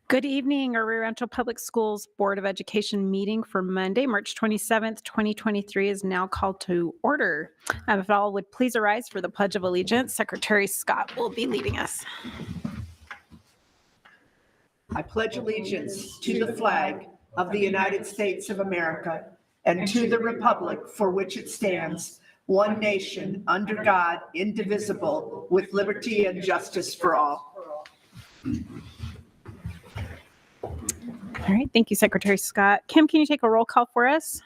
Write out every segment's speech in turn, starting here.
Good evening. Our Rancho Public Schools Board of Education meeting for Monday, March 27th, 2023 is now called to order. If all would please arise for the Pledge of Allegiance, Secretary Scott will be leading us. I pledge allegiance to the flag of the United States of America and to the republic for which it stands, one nation, under God, indivisible, with liberty and justice for all. All right. Thank you, Secretary Scott. Kim, can you take a roll call for us?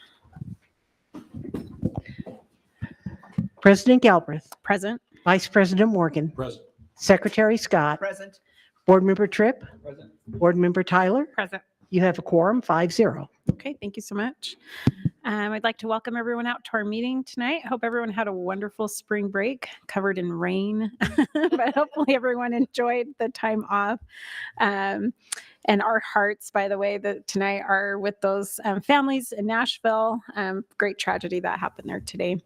President Galbraith. Present. Vice President Morgan. Present. Secretary Scott. Present. Board Member Tripp. Present. Board Member Tyler. Present. You have a quorum, 5-0. Okay, thank you so much. I'd like to welcome everyone out to our meeting tonight. I hope everyone had a wonderful spring break covered in rain, but hopefully everyone enjoyed the time off. And our hearts, by the way, that tonight are with those families in Nashville. Great tragedy that happened there today.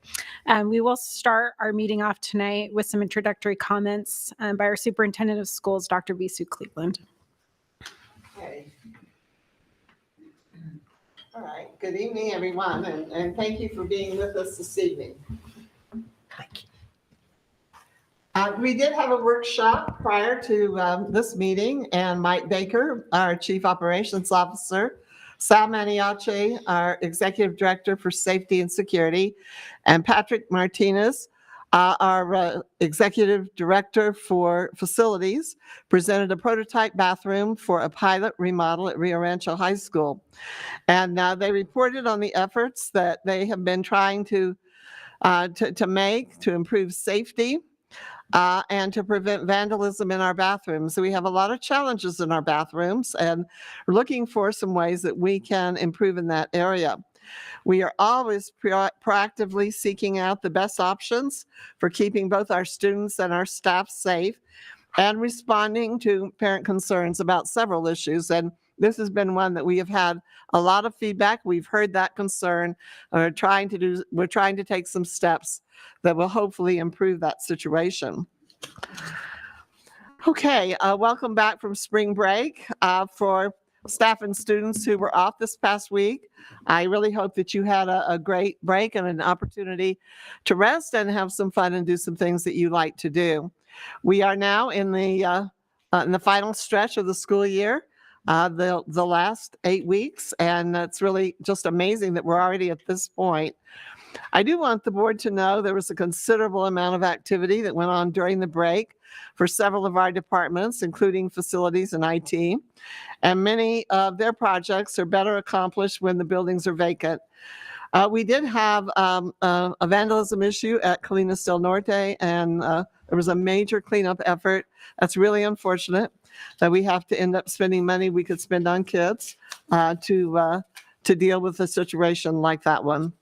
We will start our meeting off tonight with some introductory comments by our Superintendent of Schools, Dr. Visu Cleveland. Okay. All right. Good evening, everyone, and thank you for being with us this evening. Thank you. We did have a workshop prior to this meeting, and Mike Baker, our Chief Operations Officer, Sal Maniace, our Executive Director for Safety and Security, and Patrick Martinez, our Executive Director for Facilities, presented a prototype bathroom for a pilot remodel at Rio Rancho High School. And they reported on the efforts that they have been trying to make to improve safety and to prevent vandalism in our bathrooms. So we have a lot of challenges in our bathrooms, and we're looking for some ways that we can improve in that area. We are always proactively seeking out the best options for keeping both our students and our staff safe and responding to parent concerns about several issues. And this has been one that we have had a lot of feedback. We've heard that concern. We're trying to take some steps that will hopefully improve that situation. Okay, welcome back from spring break. For staff and students who were off this past week, I really hope that you had a great break and an opportunity to rest and have some fun and do some things that you like to do. We are now in the final stretch of the school year, the last 8 weeks, and it's really just amazing that we're already at this point. I do want the board to know there was a considerable amount of activity that went on during the break for several of our departments, including facilities and IT, and many of their projects are better accomplished when the buildings are vacant. We did have a vandalism issue at Colinas del Norte, and there was a major cleanup effort. That's really unfortunate that we have to end up spending money we could spend on kids to deal with a situation like that one.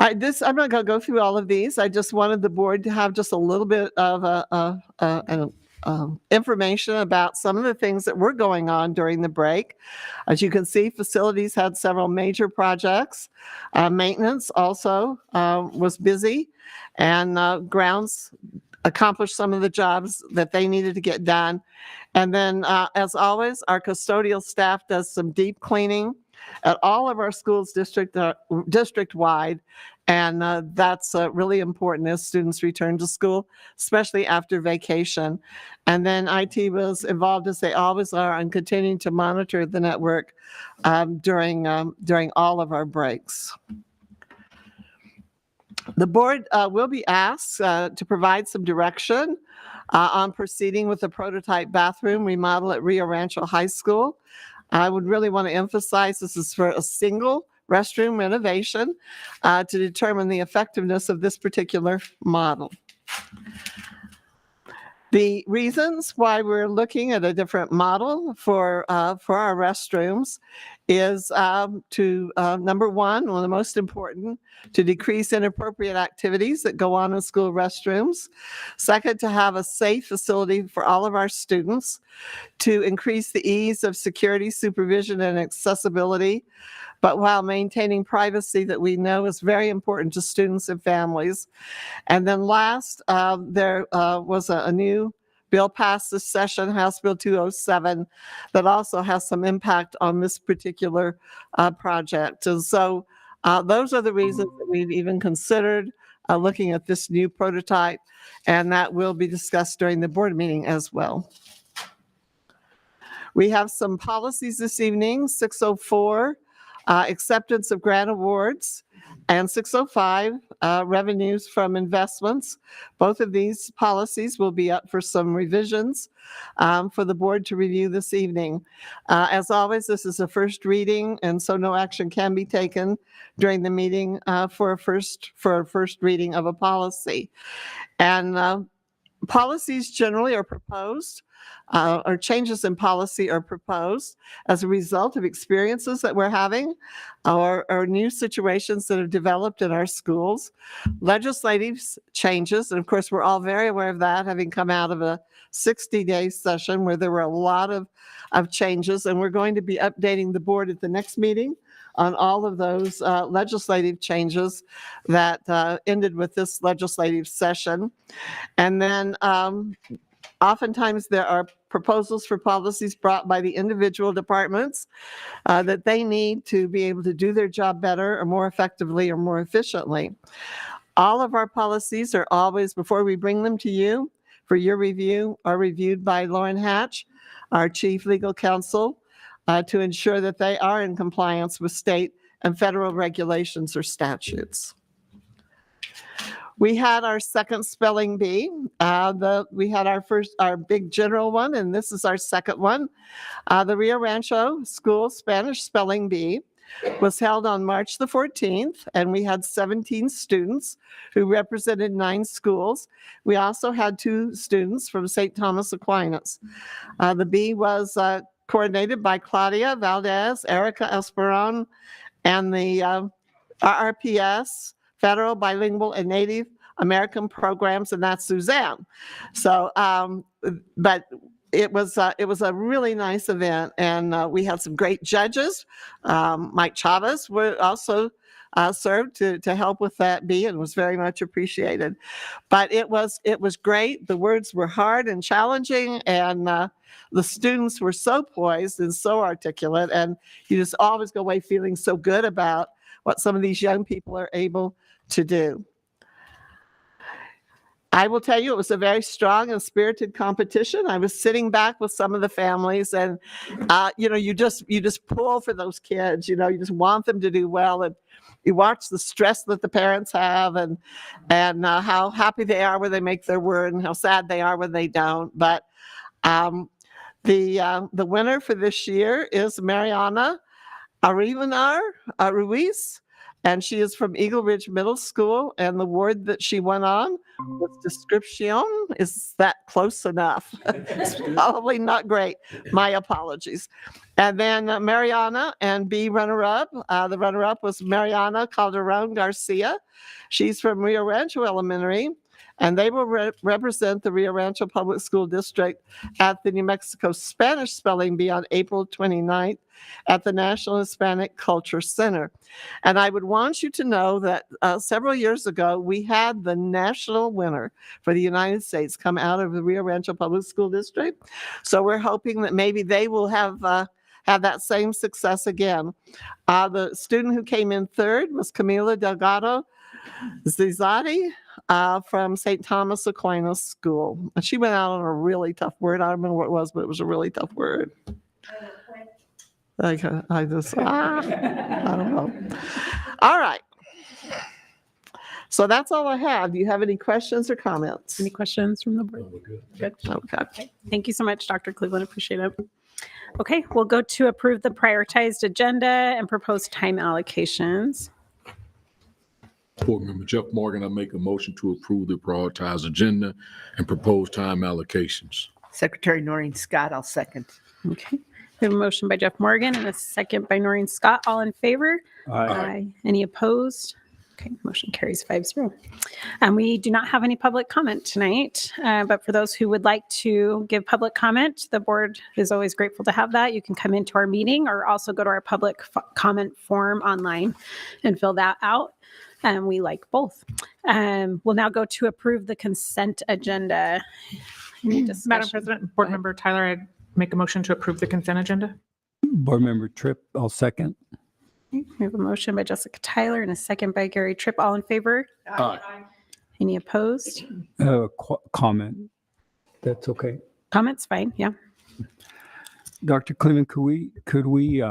I'm not going to go through all of these. I just wanted the board to have just a little bit of information about some of the things that were going on during the break. As you can see, facilities had several major projects. Maintenance also was busy, and grounds accomplished some of the jobs that they needed to get done. And then, as always, our custodial staff does some deep cleaning at all of our schools district-wide, and that's really important as students return to school, especially after vacation. And then IT was involved, as they always are, in continuing to monitor the network during all of our breaks. The board will be asked to provide some direction on proceeding with the prototype bathroom remodel at Rio Rancho High School. I would really want to emphasize this is for a single restroom renovation to determine the effectiveness of this particular model. The reasons why we're looking at a different model for our restrooms is number one of the most important, to decrease inappropriate activities that go on in school restrooms. Second, to have a safe facility for all of our students, to increase the ease of security, supervision, and accessibility, but while maintaining privacy that we know is very important to students and families. And then last, there was a new bill passed this session, House Bill 207, that also has some impact on this particular project. And so those are the reasons that we've even considered looking at this new prototype, and that will be discussed during the board meeting as well. We have some policies this evening, 604, acceptance of grant awards, and 605, revenues from investments. Both of these policies will be up for some revisions for the board to review this evening. As always, this is a first reading, and so no action can be taken during the meeting for a first reading of a policy. And policies generally are proposed, or changes in policy are proposed as a result of experiences that we're having or new situations that have developed in our schools. Legislative changes, and of course, we're all very aware of that, having come out of a 60-day session where there were a lot of changes, and we're going to be updating the board at the next meeting on all of those legislative changes that ended with this legislative session. And then oftentimes there are proposals for policies brought by the individual departments that they need to be able to do their job better or more effectively or more efficiently. All of our policies are always, before we bring them to you for your review, are reviewed by Lauren Hatch, our chief legal counsel, to ensure that they are in compliance with state and federal regulations or statutes. We had our second spelling bee. We had our big general one, and this is our second one. The Rio Rancho School Spanish Spelling Bee was held on March the 14th, and we had 17 students who represented 9 schools. We also had 2 students from St. Thomas Aquinas. The bee was coordinated by Claudia Valdez, Erica Esperon, and the RRPS, Federal Bilingual and Native American Programs, and that's Suzanne. So, but it was a really nice event, and we had some great judges. Mike Chavez also served to help with that bee, and was very much appreciated. But it was great. The words were hard and challenging, and the students were so poised and so articulate, and you just always go away feeling so good about what some of these young people are able to do. I will tell you, it was a very strong and spirited competition. I was sitting back with some of the families, and you just pull for those kids. You just want them to do well, and you watch the stress that the parents have, and how happy they are when they make their word, and how sad they are when they don't. But the winner for this year is Mariana Arivanar Ruiz, and she is from Eagle Ridge Middle School, and the word that she went on was description. Is that close enough? It's probably not great. My apologies. And then Mariana and B runner-up. The runner-up was Mariana Calderon Garcia. She's from Rio Rancho Elementary, and they will represent the Rio Rancho Public School District at the New Mexico Spanish Spelling Bee on April 29th at the National Hispanic Culture Center. And I would want you to know that several years ago, we had the national winner for the United States come out of the Rio Rancho Public School District. So we're hoping that maybe they will have that same success again. The student who came in third was Camila Delgado Zizati from St. Thomas Aquinas School. And she went out on a really tough word. I don't remember what it was, but it was a really tough word. I don't know. All right. So that's all I have. Do you have any questions or comments? Any questions from the board? Good. Okay. Thank you so much, Dr. Cleveland. Appreciate it. Okay, we'll go to approve the prioritized agenda and proposed time allocations. Board Member Jeff Morgan, I make a motion to approve the prioritized agenda and proposed time allocations. Secretary Noreen Scott, I'll second. Okay. We have a motion by Jeff Morgan and a second by Noreen Scott. All in favor? Aye. Any opposed? Okay, motion carries 5-0. We do not have any public comment tonight, but for those who would like to give public comment, the board is always grateful to have that. You can come into our meeting or also go to our public comment form online and fill that out. We like both. We'll now go to approve the consent agenda. Any Madam discussion? President, Board Member Tyler, I'd make a motion to approve the consent agenda. Board Member Tripp, I'll second. We have a motion by Jessica Tyler and a second by Gary Tripp. All in favor? Aye. Any opposed? Comment. That's okay. Comments? Fine. Yeah. Dr. Cleveland, could we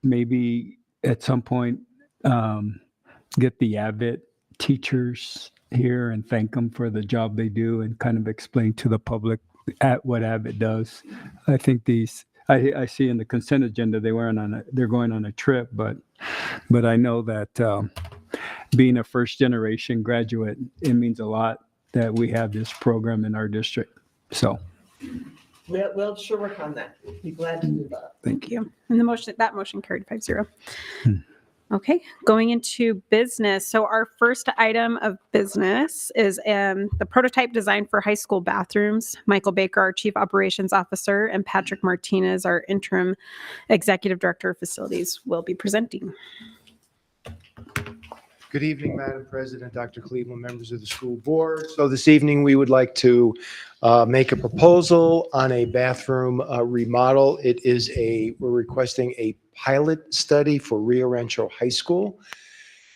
maybe at some point get the Abbott teachers here and thank them for the job they do and kind of explain to the public what Abbott does? I think I see in the consent agenda they're going on a trip, but I know that being a first generation graduate, it means a lot that we have this program in our district. So We'll sure work on that. Be glad to do that. Thank you. And that motion carried 5-0. Okay, going into business. So our first item of business is the prototype design for high school bathrooms. Michael Baker, our Chief Operations Officer, and Patrick Martinez, our Interim Executive Director of Facilities, will be presenting. Good evening, Madam President, Dr. Cleveland, members of the school board. So this evening, we would like to make a proposal on a bathroom remodel. We're requesting a pilot study for Rancho High School.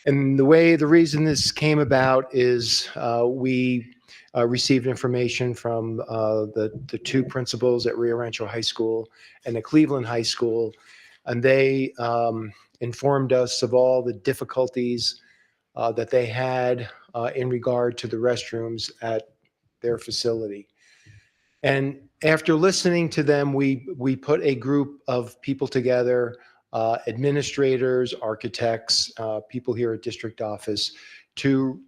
And the reason this came about is we received information from the two principals at Rancho High School and at Cleveland High School, and they informed us of all the difficulties that they had in regard to the restrooms at their facility. And after listening to them, we put a group of people together, administrators, architects, people here at district office, to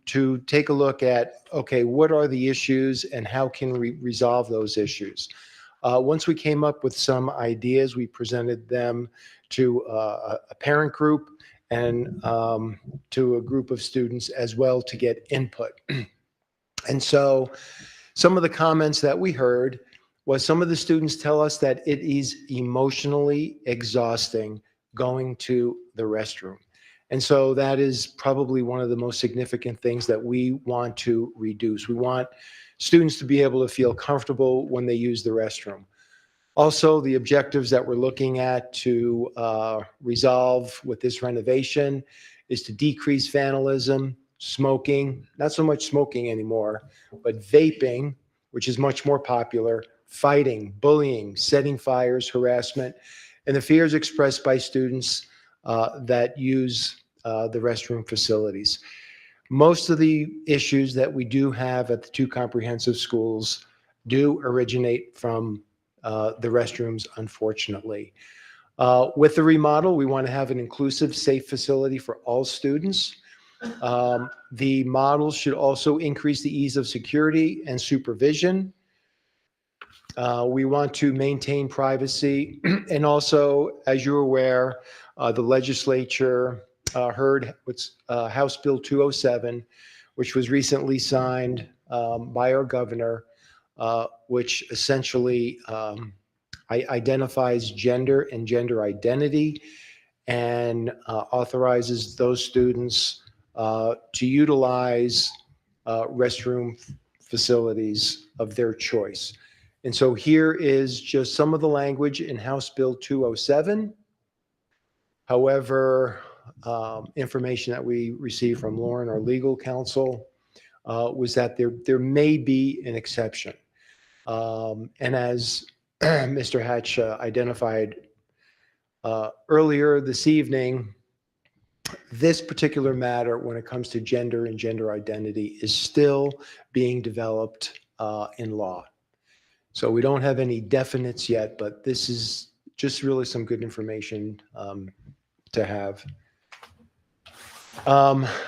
take a look at, okay, what are the issues and how can we resolve those issues? Once we came up with some ideas, we presented them to a parent group and to a group of students as well to get input. And so some of the comments that we heard was some of the students tell us that it is emotionally exhausting going to the restroom. And so that is probably one of the most significant things that we want to reduce. We want students to be able to feel comfortable when they use the restroom. Also, the objectives that we're looking at to resolve with this renovation is to decrease vandalism, smoking, not so much smoking anymore, but vaping, which is much more popular, fighting, bullying, setting fires, harassment, and the fears expressed by students that use the restroom facilities. Most of the issues that we do have at the two comprehensive schools do originate from the restrooms, unfortunately. With the remodel, we want to have an inclusive, safe facility for all students. The model should also increase the ease of security and supervision. We want to maintain privacy. And also, as you're aware, the legislature heard what's House Bill 207, which was recently signed by our governor, which essentially identifies gender and gender identity and authorizes those students to utilize restroom facilities of their choice. And so here is just some of the language in House Bill 207. However, information that we received from Lauren, our legal counsel, was that there may be an exception. And as Mr. Hatch identified earlier this evening, this particular matter, when it comes to gender and gender identity, is still being developed in law. So we don't have any definites yet, but this is just really some good information to have.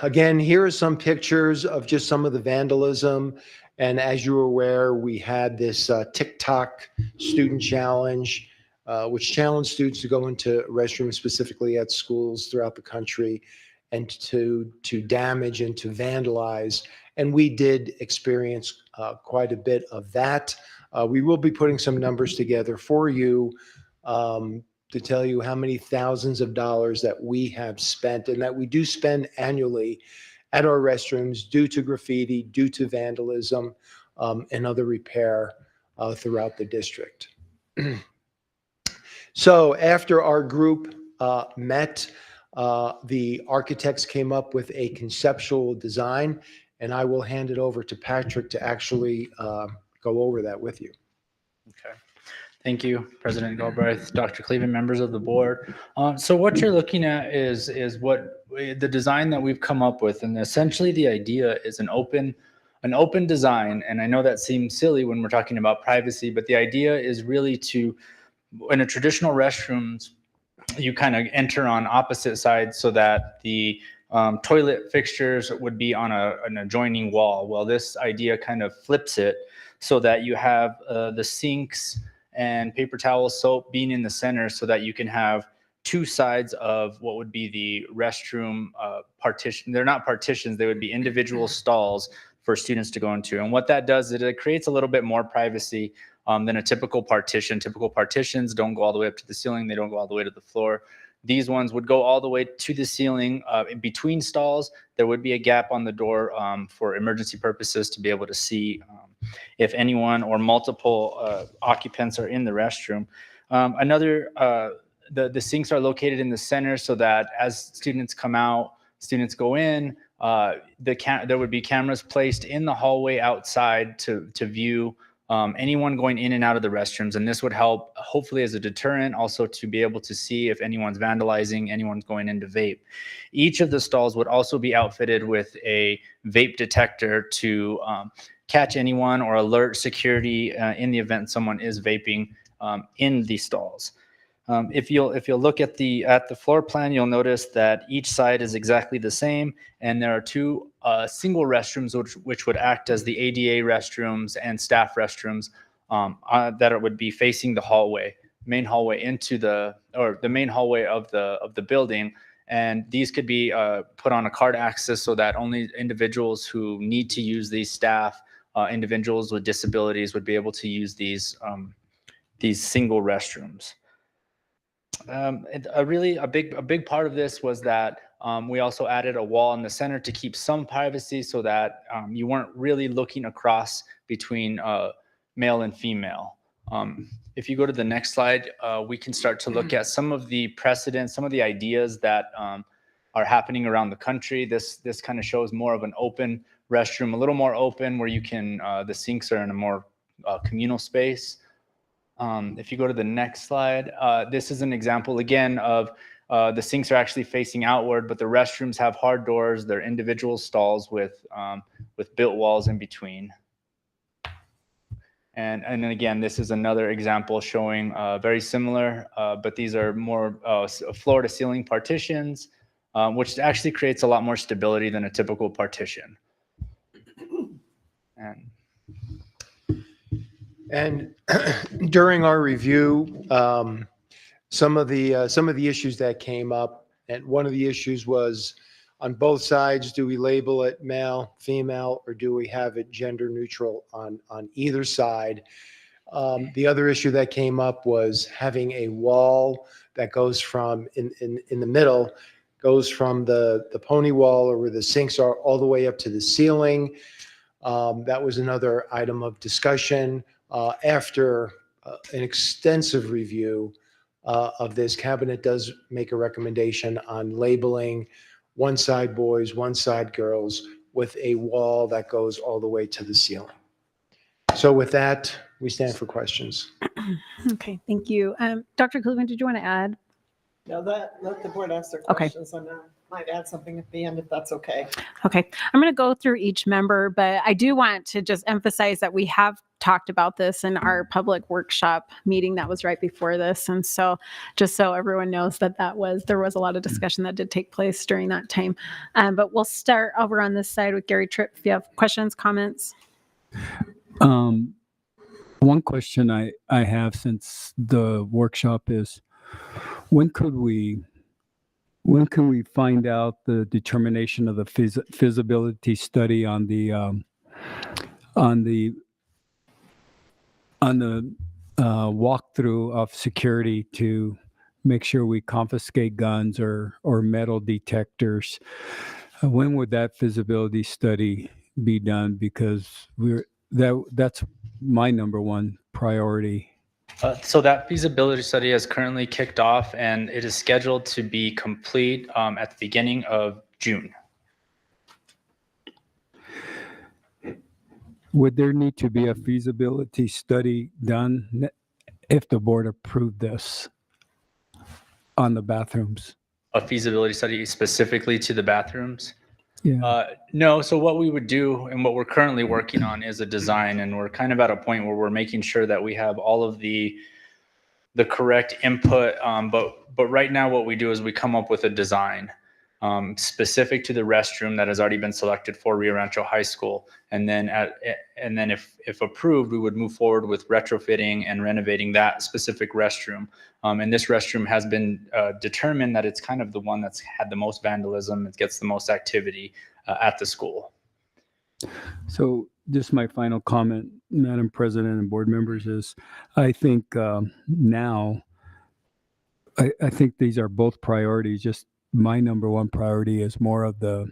Again, here are some pictures of just some of the vandalism. And as you're aware, we had this TikTok student challenge, which challenged students to go into restrooms, specifically at schools throughout the country, and to damage and to vandalize. And we did experience quite a bit of that. We will be putting some numbers together for you to tell you how many thousands of dollars that we have spent and that we do spend annually at our restrooms due to graffiti, due to vandalism. and other repair throughout the district. So after our group met, the architects came up with a conceptual design, and I will hand it over to Patrick to actually go over that with you. Okay. Thank you, President Galbraith, Dr. Cleveland, members of the board. So what you're looking at is what the design that we've come up with, and essentially the idea is an open design. And I know that seems silly when we're talking about privacy, but the idea is really to, in a traditional restrooms, you kind of enter on opposite sides so that the toilet fixtures would be on an adjoining wall. Well, this idea kind of flips it so that you have the sinks and paper towel, soap being in the center so that you can have two sides of what would be the restroom partition. They're not partitions, they would be individual stalls for students to go into. And what that does is it creates a little bit more privacy than a typical partition. Typical partitions don't go all the way up to the ceiling. They don't go all the way to the floor. These ones would go all the way to the ceiling. In between stalls, there would be a gap on the door for emergency purposes to be able to see if anyone or multiple occupants are in the restroom. The sinks are located in the center so that as students come out, students go in, there would be cameras placed in the hallway outside to view anyone going in and out of the restrooms. And this would help hopefully as a deterrent, also to be able to see if anyone's vandalizing, anyone's going in to vape. Each of the stalls would also be outfitted with a vape detector to catch anyone or alert security in the event someone is vaping in these stalls. If you'll look at the floor plan, you'll notice that each side is exactly the same, and there are two single restrooms which would act as the ADA restrooms and staff restrooms that would be facing the main hallway the main hallway of the building. And these could be put on a card access so that only individuals who need to use these staff, individuals with disabilities would be able to use these single restrooms. A big part of this was that we also added a wall in the center to keep some privacy so that you weren't really looking across between male and female. If you go to the next slide, we can start to look at some of the precedents, some of the ideas that are happening around the country. This kind of shows more of an open restroom, a little more open where you can, the sinks are in a more communal space. If you go to the next slide, this is an example again of the sinks are actually facing outward, but the restrooms have hard doors. They're individual stalls with built walls in between. And then again, this is another example showing very similar, but these are more floor to ceiling partitions, which actually creates a lot more stability than a typical partition. And during our review, some of the issues that came up, and one of the issues was on both sides, do we label it male, female, or do we have it gender neutral on either side? The other issue that came up was having a wall that goes from in the middle, goes from the pony wall or where the sinks are all the way up to the ceiling. That was another item of discussion. After an extensive review of this, Cabinet does make a recommendation on labeling one side boys, one side girls, with a wall that goes all the way to the ceiling. So with that, we stand for questions. Okay, thank you. Dr. Cleveland, did you want to add? No, let the board ask their Okay. questions, and I might add something at the end if that's okay. Okay, I'm going to go through each member, but I do want to just emphasize that we have talked about this in our public workshop meeting that was right before this. And so just so everyone knows that there was a lot of discussion that did take place during that time. But we'll start over on this side with Gary Tripp. If you have questions, comments. One question I have since the workshop is, when can we find out the determination of the feasibility study on the walkthrough of security to make sure we confiscate guns or metal detectors? When would that feasibility study be done? Because that's my number one priority. So that feasibility study has currently kicked off and it is scheduled to be complete at the beginning of June. Would there need to be a feasibility study done if the board approved this on the bathrooms? A feasibility study specifically to the bathrooms? Yeah. No, so what we would do and what we're currently working on is a design, and we're kind of at a point where we're making sure that we have all of the correct input. But right now what we do is we come up with a design specific to the restroom that has already been selected for Rio Rancho High School. And then if approved, we would move forward with retrofitting and renovating that specific restroom. And this restroom has been determined that it's kind of the one that's had the most vandalism. It gets the most activity at the school. So just my final comment, Madam President and board members, is I think now, I think these are both priorities. Just my number one priority is more of the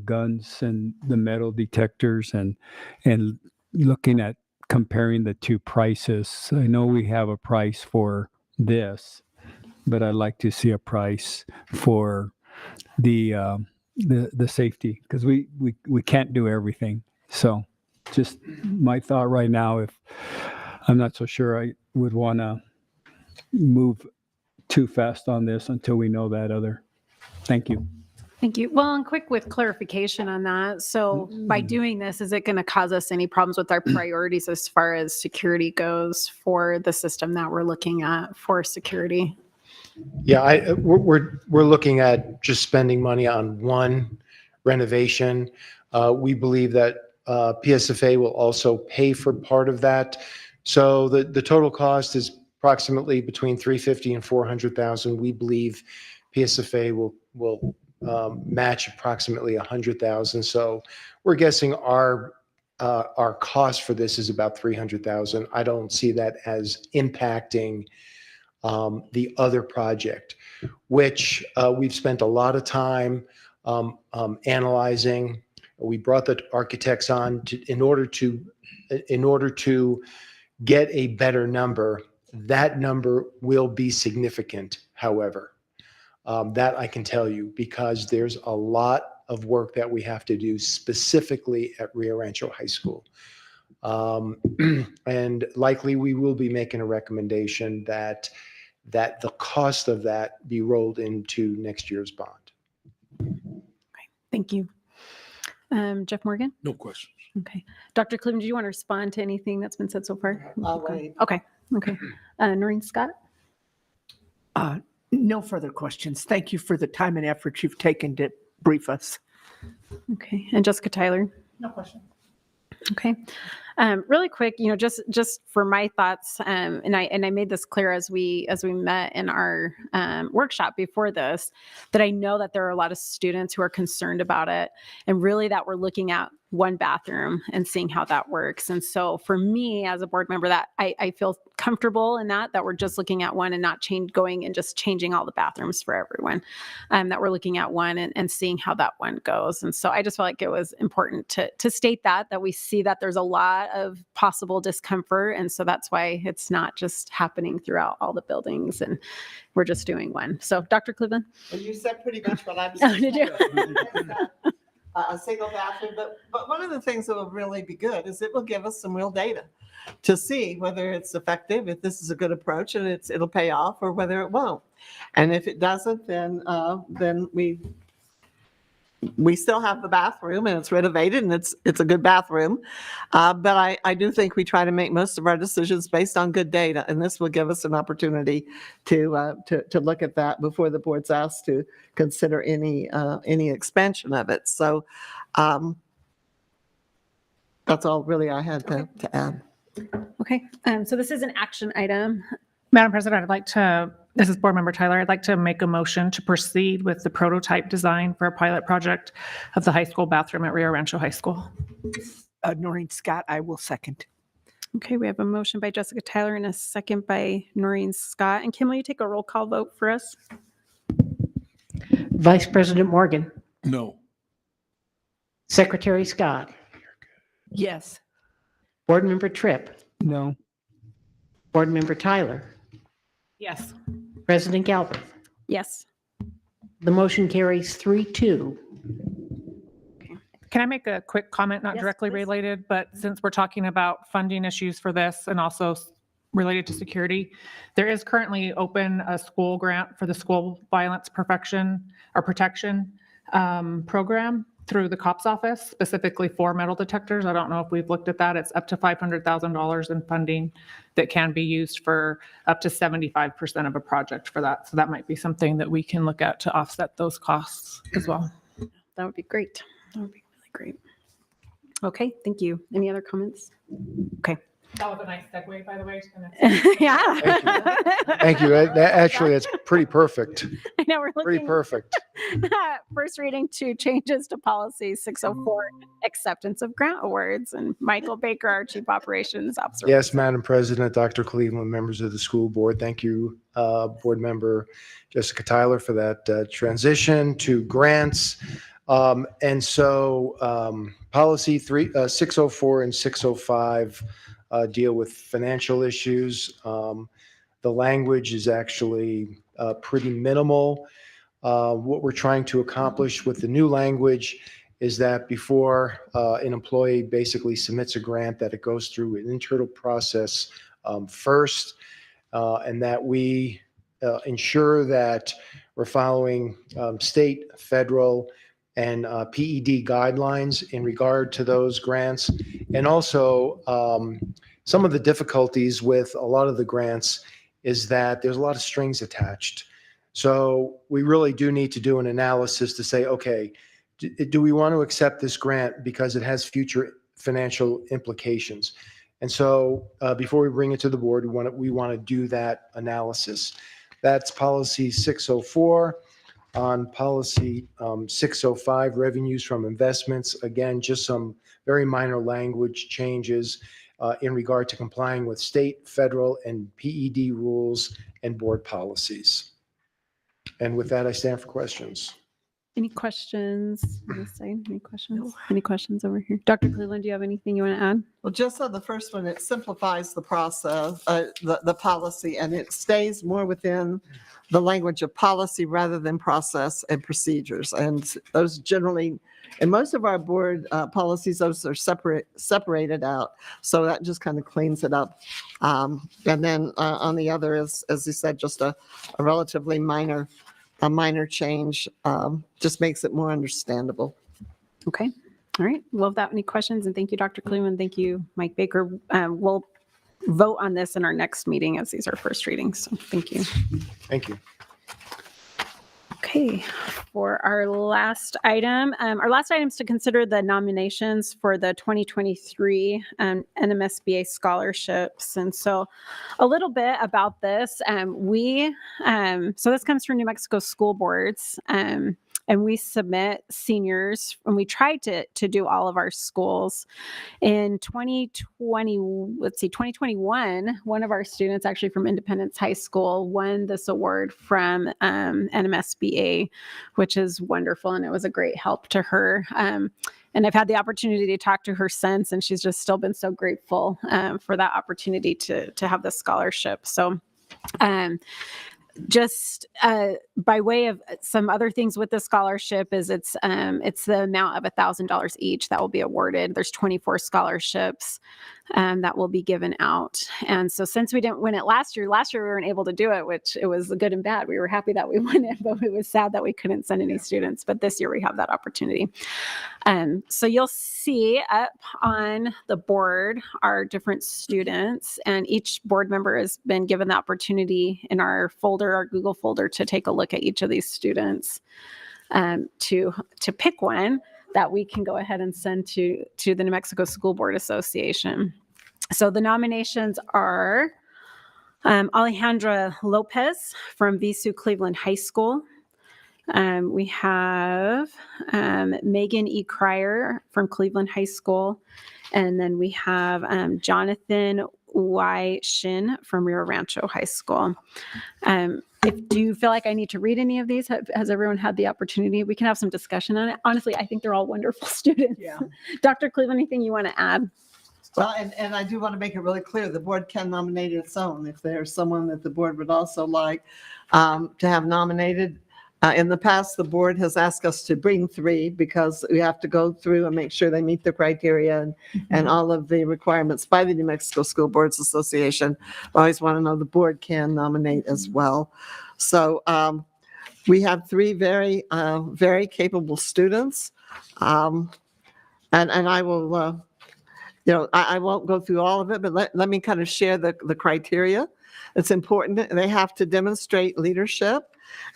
guns and the metal detectors and looking at comparing the two prices. I know we have a price for this, but I'd like to see a price for the safety, because we can't do everything. So just my thought right now, if I'm not so sure I would want to move too fast on this until we know that other. Thank you. Thank you. Well, and quick with clarification on that. So by doing this, is it going to cause us any problems with our priorities as far as security goes for the system that we're looking at for security? Yeah, we're looking at just spending money on one renovation. We believe that PSFA will also pay for part of that. So the total cost is approximately between $350,000 and $400,000. We believe PSFA will match approximately $100,000. So we're guessing our cost for this is about $300,000. I don't see that as impacting the other project, which we've spent a lot of time analyzing. We brought the architects on in order to get a better number. That number will be significant, however. That I can tell you, because there's a lot of work that we have to do specifically at Rio Rancho High School. And likely we will be making a recommendation that the cost of that be rolled into next year's bond. Thank you. Jeff Morgan? No questions. Okay. Dr. Clem, do you want to respond to anything that's been said so far? I'll wait. Okay. Noreen Scott? No further questions. Thank you for the time and effort you've taken to brief us. Okay. And Jessica Tyler? No question. Okay. Really quick, just for my thoughts, and I made this clear as we met in our workshop before this, that I know that there are a lot of students who are concerned about it, and really that we're looking at one bathroom and seeing how that works. And so for me as a board member, that I feel comfortable in that we're just looking at one and not going and just changing all the bathrooms for everyone, that we're looking at one and seeing how that one goes. And so I just felt like it was important to state that we see that there's a lot of possible discomfort. And so that's why it's not just happening throughout all the buildings and we're just doing one. So Dr. Cleveland? Well, you said pretty much what I was Oh, did you? a single bathroom, but one of the things that will really be good is it will give us some real data to see whether it's effective, if this is a good approach and it'll pay off, or whether it won't. And if it doesn't, then we still have the bathroom and it's renovated and it's a good bathroom. But I do think we try to make most of our decisions based on good data, and this will give us an opportunity to look at that before the board's asked to consider any expansion of it. So that's all really I had to add. Okay. So this is an action item. Madam President, this is Board Member Tyler. I'd like to make a motion to proceed with the prototype design for a pilot project of the high school bathroom at Rio Rancho High School. Noreen Scott, I will second. Okay, we have a motion by Jessica Tyler and a second by Noreen Scott. And Kim, will you take a roll call vote for us? Vice President Morgan, No. Secretary Scott, Yes. Board Member Tripp, No. Board Member Tyler, Yes. President Galbraith. Yes. The motion carries 3-2. Can I make a quick comment, not Yes, directly please. related, but since we're talking about funding issues for this and also related to security, there is currently open a school grant for the school violence protection program through the COPS office, specifically for metal detectors. I don't know if we've looked at that. It's up to $500,000 in funding that can be used for up to 75% of a project for that. So that might be something that we can look at to offset those costs as well. That would be great. That would be really great. Okay, thank you. Any other comments? Okay. That was a nice segue, by the way. Yeah. Thank you. Actually, that's pretty perfect. I know we're Pretty looking perfect. at first reading to changes to policy 604, acceptance of grant awards. And Michael Baker, our Chief Operations Officer. Yes, Madam President, Dr. Cleveland, members of the school board, thank you, Board Member Jessica Tyler, for that transition to grants. And so policy 604 and 605 deal with financial issues. The language is actually pretty minimal. What we're trying to accomplish with the new language is that before an employee basically submits a grant, that it goes through an internal process first, and that we ensure that we're following state, federal, and PED guidelines in regard to those grants. And also, some of the difficulties with a lot of the grants is that there's a lot of strings attached. So we really do need to do an analysis to say, okay, do we want to accept this grant because it has future financial implications? And so before we bring it to the board, we want to do that analysis. That's policy 604. On policy 605, revenues from investments, again, just some very minor language changes in regard to complying with state, federal, and PED rules and board policies. And with that, I stand for questions. Any questions on this side? Any questions? Any questions over here? Dr. Cleveland, do you have anything you want to add? Well, just on the first one, it simplifies the process, the policy, and it stays more within the language of policy rather than process and procedures. And those generally, in most of our board policies, those are separated out. So that just kind of cleans it up. And then on the other is, as you said, just a relatively minor change, just makes it more understandable. Okay. All right. Well, without any questions, and thank you, Dr. Cleveland. Thank you, Mike Baker. We'll vote on this in our next meeting as these are first readings. So thank you. Thank you. Okay, for our last item is to consider the nominations for the 2023 NMSBA scholarships. And so a little bit about this, so this comes from New Mexico school boards, and we submit seniors, and we tried to do all of our schools. In 2021, one of our students actually from Independence High School won this award from NMSBA, which is wonderful, and it was a great help to her. And I've had the opportunity to talk to her since, and she's just still been so grateful for that opportunity to have this scholarship. So just by way of some other things with the scholarship is it's the amount of $1,000 each that will be awarded. There's 24 scholarships that will be given out. And so since we didn't win it last year we weren't able to do it, which it was good and bad. We were happy that we won it, but it was sad that we couldn't send any students. But this year we have that opportunity. So you'll see up on the board our different students, and each board member has been given the opportunity in our folder, our Google folder, to take a look at each of these students to pick one that we can go ahead and send to the New Mexico School Board Association. So the nominations are Alejandra Lopez from Visu Cleveland High School. We have Megan E. Cryer from Cleveland High School. And then we have Jonathan Y. Shin from Rio Rancho High School. Do you feel like I need to read any of these? Has everyone had the opportunity? We can have some discussion on it. Honestly, I think they're all wonderful students. Yeah. Dr. Cleveland, anything you want to add? Well, and I do want to make it really clear, the board can nominate its own if there's someone that the board would also like to have nominated. In the past, the board has asked us to bring 3 because we have to go through and make sure they meet the criteria and all of the requirements by the New Mexico School Boards Association. I always want to know the board can nominate as well. So we have 3 very, very capable students. And I will, I won't go through all of it, but let me kind of share the criteria. It's important. They have to demonstrate leadership.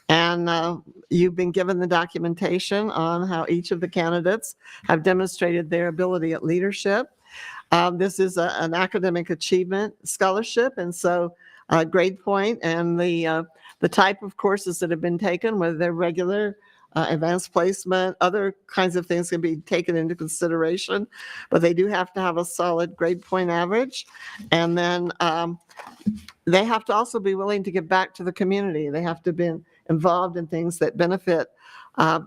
And you've been given the documentation on how each of the candidates have demonstrated their ability at leadership. This is an academic achievement scholarship, and so grade point and the type of courses that have been taken, whether they're regular, advanced placement, other kinds of things can be taken into consideration, but they do have to have a solid grade point average. And then they have to also be willing to give back to the community. They have to be involved in things that benefit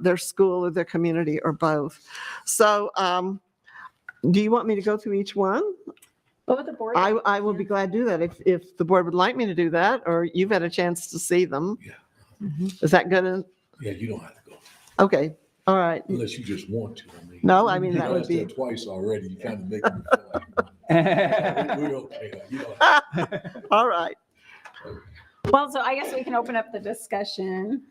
their school or their community or both. So do you want me to go through each one? What would the board? I will be glad to do that if the board would like me to do that, or you've had a chance to see them. Yeah. Is that good? Yeah, you don't have to go, Okay, all right. unless you just want to. No, I mean, You that would asked be, that twice already. You kind of make me feel like we're okay. You don't- all right. Well, so I guess we can open up the discussion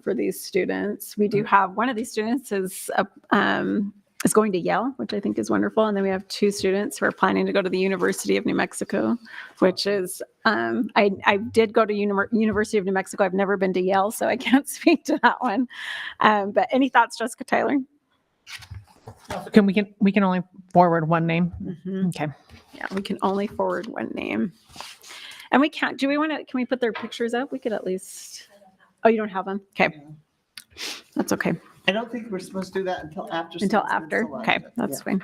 for these students. We do have one of these students is going to Yale, which I think is wonderful. And then we have 2 students who are planning to go to the University of New Mexico, which is, I did go to University of New Mexico. I've never been to Yale, so I can't speak to that one. But any thoughts, Jessica Tyler? We can only forward one name. Okay. Yeah, we can only forward one name. And we can't, can we put their pictures up? We could at least, oh, you don't have them? Okay. That's okay. I don't think we're supposed to do that until after. Until someone's been after? Okay, selected. that's Yeah. fine.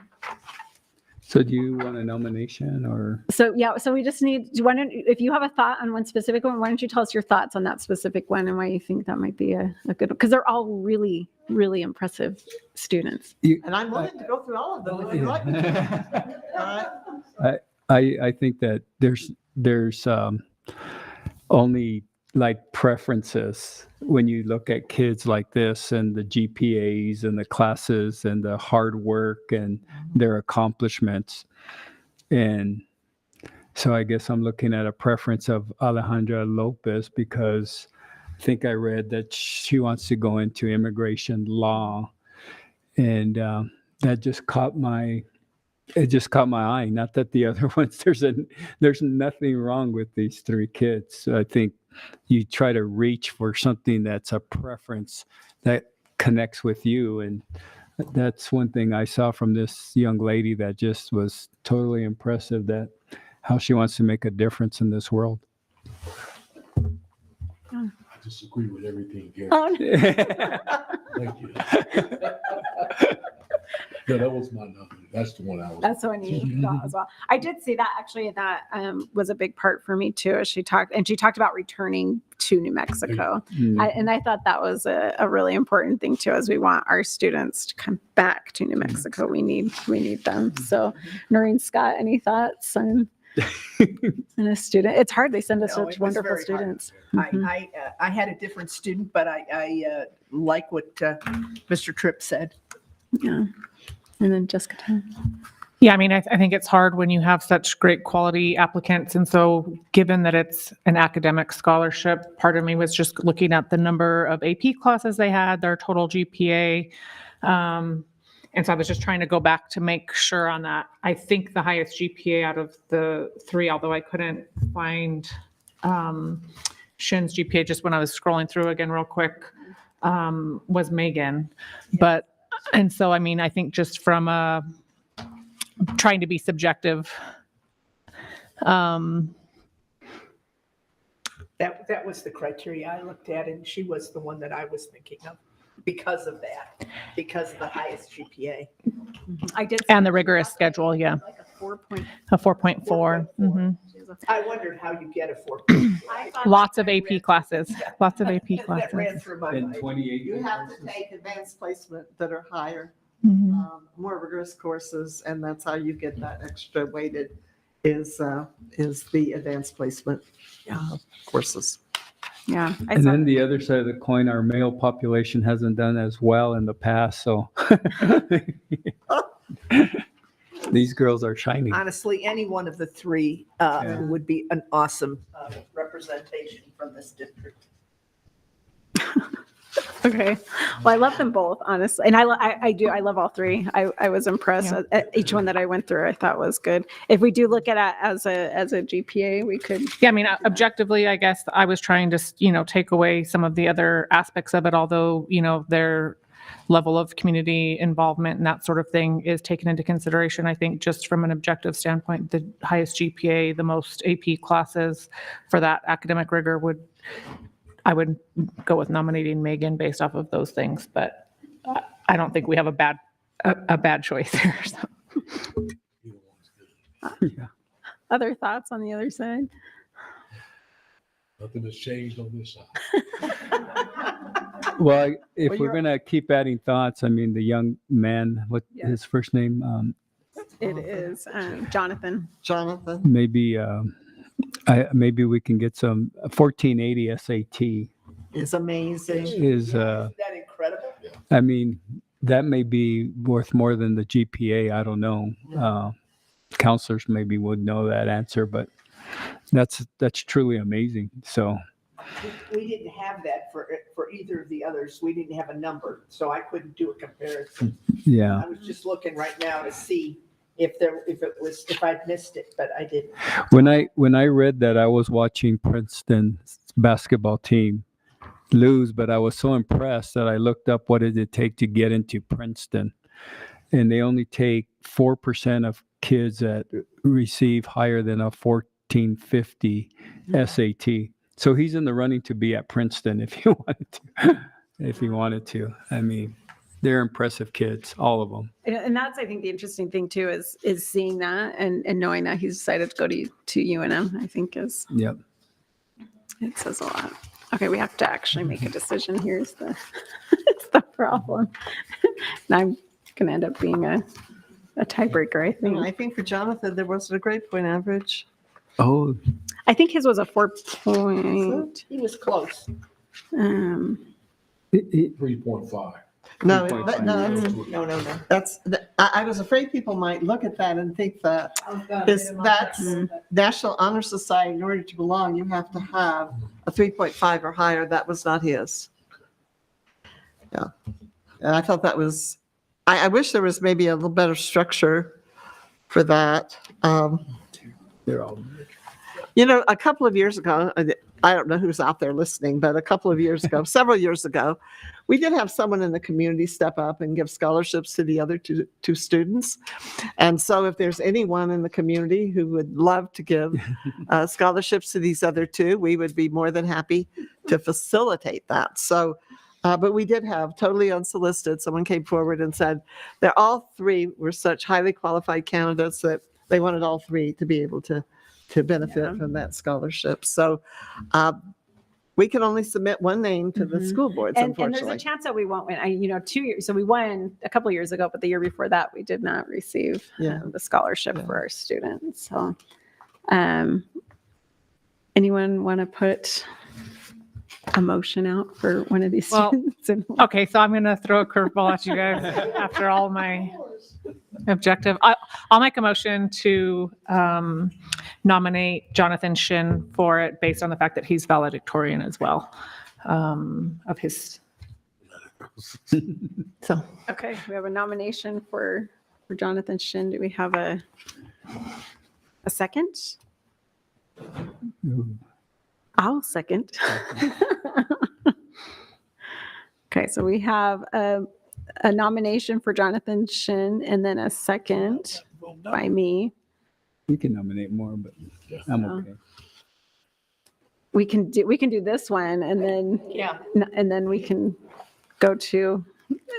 So do you want a nomination or? So, yeah, so we just need, if you have a thought on one specific one, why don't you tell us your thoughts on that specific one and why you think that might be a good, because they're all really, really impressive students. And I'm willing to go through all of them if you'd like me to. All right. I think that there's only like preferences when you look at kids like this and the GPAs and the classes and the hard work and their accomplishments. And so I guess I'm looking at a preference of Alejandra Lopez because I think I read that she wants to go into immigration law. And that just caught my eye. Not that the other ones, there's nothing wrong with these 3 kids. So I think you try to reach for something that's a preference that connects with you. And that's one thing I saw from this young lady that just was totally impressive, that how she wants to make a difference in this world. I disagree with everything, Gary. Oh, no. Thank you. Yeah, that was my number. That's the one I was. That's the one you thought as well. I did see that actually, and that was a big part for me too. As she talked about returning to New Mexico, and I thought that was a really important thing too. As we want our students to come back to New Mexico, we need them. So, Noreen Scott, any thoughts on a student? It's hard. They send us No, such it was wonderful very hard. students. Mhm. I had a different student, but I like what Mr. Tripp said. Yeah, and then Jessica. Yeah, I mean, I think it's hard when you have such great quality applicants. And so given that it's an academic scholarship, part of me was just looking at the number of AP classes they had, their total GPA. And so I was just trying to go back to make sure on that. I think the highest GPA out of the 3, although I couldn't find Shin's GPA just when I was scrolling through again real quick, was Megan. And so, I mean, I think just from trying to be subjective. That was the criteria I looked at, and she was the one that I was thinking of because of that, because of the highest GPA. I did. And the rigorous schedule, yeah. Like a 4.4. A 4.4. Mhm. I wondered how you get a 4.4. Lots of AP classes. Lots of AP That ran classes. through my mind. You have to take advanced placement that are higher more rigorous courses, and that's how you get that extra weighted is the advanced placement courses. Yeah. I And saw then the other side of the coin, our male population hasn't done as well in the past, so these girls are shining. Honestly, any one of the three Yeah. would be an awesome representation from this district. Okay. Well, I love them both, honestly. And I do. I love all three. I was impressed. Each one that I went through, I thought was good. If we do look at it as a GPA, we could. Yeah, I mean, objectively, I guess I was trying to, take away some of the other aspects of it, although, their level of community involvement and that sort of thing is taken into consideration. I think just from an objective standpoint, the highest GPA, the most AP classes for that academic rigor I would go with nominating Megan based off of those things, but I don't think we have a bad choice here. So. Yeah. Other thoughts on the other side? Nothing has changed on this side. Well, if Well, we're you're- going to keep adding thoughts, I mean, the young man, what Yeah. his first name, It is Jonathan. Jonathan? maybe maybe we can get some 1480 SAT Is amazing. is, Isn't that incredible? I mean, that may be worth more than the GPA. I don't know. Counselors maybe would know that answer, but that's truly amazing. So, We didn't have that for either of the others. We didn't have a number, so I couldn't do a comparison. yeah. I was just looking right now to see if I'd missed it, but I didn't. When I read that, I was watching Princeton's basketball team lose, but I was so impressed that I looked up what did it take to get into Princeton, and they only take 4% of kids that receive higher than a 1450 SAT. So he's in the running to be at Princeton if he wanted to. If he wanted to, I mean, they're impressive kids, all of them. And that's, I think, the interesting thing too is seeing that and knowing that he's decided to go to UNM. I think it says a lot. Okay, we have to actually make a decision. Here's the it's the problem, and I'm gonna end up being a tiebreaker. I think. I think for Jonathan, there wasn't a grade point average. Oh, I think his was a 4 point. He was close. 3.5. No, 3.5. no, that's, I was afraid people might look at that and think that that's National Honor Society. In order to belong, you have to have a 3.5 or higher. That was not his. Yeah. And I thought that was, I wish there was maybe a little better structure for that. they're all. A couple of years ago, I don't know who's out there listening, but a couple of years ago, several years ago, we did have someone in the community step up and give scholarships to the other two students. And so if there's anyone in the community who would love to give scholarships to these other two, we would be more than happy to facilitate that. So, but we did have totally unsolicited, someone came forward and said that all three were such highly qualified candidates that they wanted all three to be able to benefit from that scholarship. So we can only submit one name to the school boards, And there's unfortunately. a chance that we won't win. 2 years. So we won a couple years ago, but the year before that, we did not receive the scholarship for our students. So, anyone want to put a motion out for one of these Well, students? Okay, so I'm going to throw a curveball at you guys after all my objective. I'll make a motion to nominate Jonathan Shin for it based on the fact that he's valedictorian as well of his. So Okay, we have a nomination for Jonathan Shin. Do we have a second? I'll second. Okay, so we have a nomination for Jonathan Shin and then a second by me. We can nominate more, but I'm okay. We can do this one and then we can go to,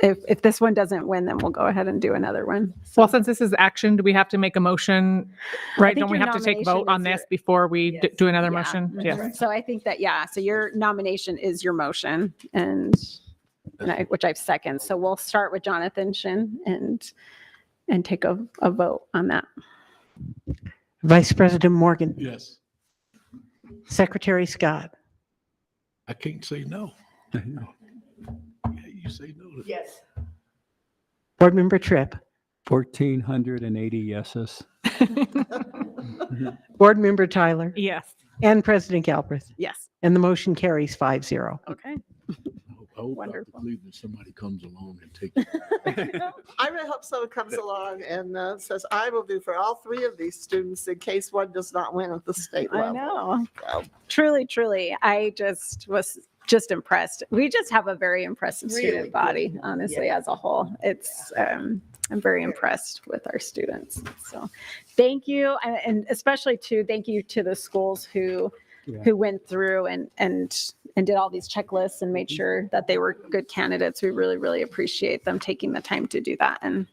if this one doesn't win, then we'll go ahead and do another one. Well, since this is action, do we have to make a motion? Right? think Don't we your have to take nomination vote on is your- this before we do another motion? Mhm. Yes. So I think that, so your nomination is your motion and which I've seconded. So we'll start with Jonathan Shin and take a vote on that. Vice President Morgan, Yes. Secretary Scott, I can't say no. I know. Yeah, you say no. Yes. Board Member Tripp, 1,480 yeses. Board Member Tyler, Yes. and President Galbraith. Yes. And the motion carries 5-0. Okay. I hope Dr. Wonderful. Cleveland, somebody comes along and takes it. I really hope someone comes along and says, I will do for all three of these students in case one does not win at the state I level. know. So, Truly, truly. I just was impressed. We just have a very impressive Really student good. body, honestly, as a whole. It's, I'm very impressed with our students. So thank you. And especially thank you to the schools who went through and did all these checklists and made sure that they were good candidates. We really, really appreciate them taking the time to do that. And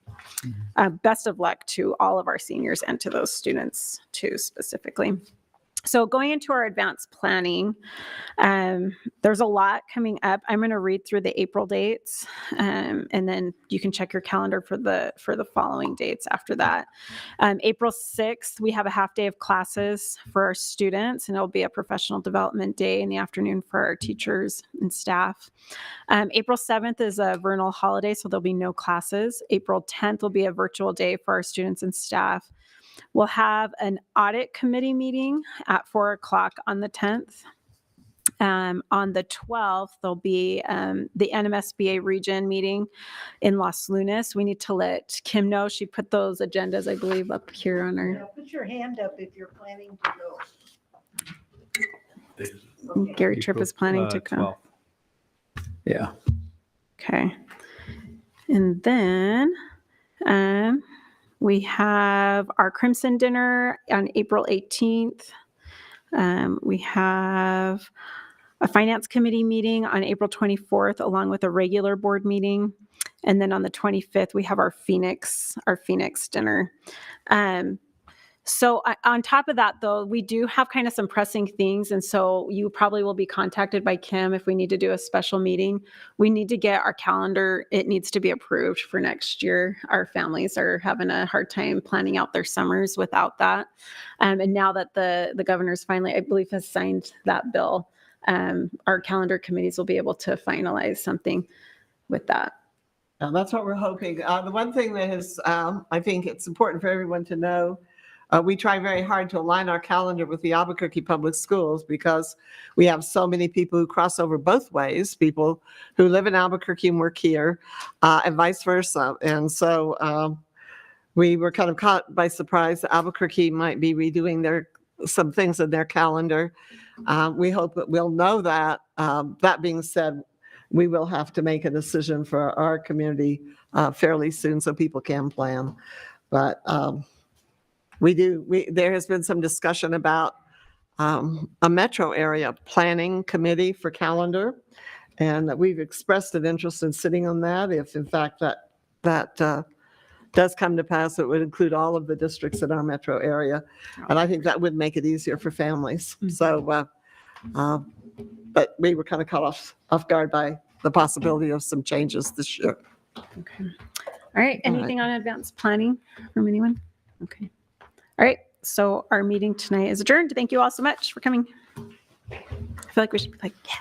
best of luck to all of our seniors and to those students too, specifically. So going into our advanced planning, there's a lot coming up. I'm going to read through the April dates, and then you can check your calendar for the following dates after that. April 6th, we have a half day of classes for our students, and it'll be a professional development day in the afternoon for our teachers and staff. April 7th is a vernal holiday, so there'll be no classes. April 10th will be a virtual day for our students and staff. We'll have an audit committee meeting at 4:00 on the 10th. On the 12th, there'll be the NMSBA region meeting in Los Lunas. We need to let Kim know. She put those agendas, I believe, up here on her. Put your hand up if you're planning to go. Gary Tripp is planning to come. 12. Yeah. Okay. And then we have our Crimson Dinner on April 18th. We have a Finance Committee meeting on April 24th, along with a regular board meeting. And then on the 25th, we have our Phoenix dinner. So on top of that, though, we do have kind of some pressing things. And so you probably will be contacted by Kim if we need to do a special meeting. We need to get our calendar. It needs to be approved for next year. Our families are having a hard time planning out their summers without that. And now that the governor's finally, I believe, has signed that bill, our calendar committees will be able to finalize something with that. that's what we're hoping. The one thing that is, I think it's important for everyone to know, we try very hard to align our calendar with the Albuquerque Public Schools because we have so many people who cross over both ways, people who live in Albuquerque and work here, and vice versa. And so we were kind of caught by surprise that Albuquerque might be redoing some things in their calendar. We hope that we'll know that. That being said, we will have to make a decision for our community fairly soon so people can plan. But there has been some discussion about a metro area planning committee for calendar, and we've expressed an interest in sitting on that. If in fact that does come to pass, it would include all of the districts in our metro area, and I think that would make it easier for families. So, but we were kind of caught off guard by the possibility of some changes this year. Okay. All right. Anything on advanced planning from anyone? Okay. All right. So our meeting tonight is adjourned. Thank you all so much for coming. I feel like we should be like, yeah.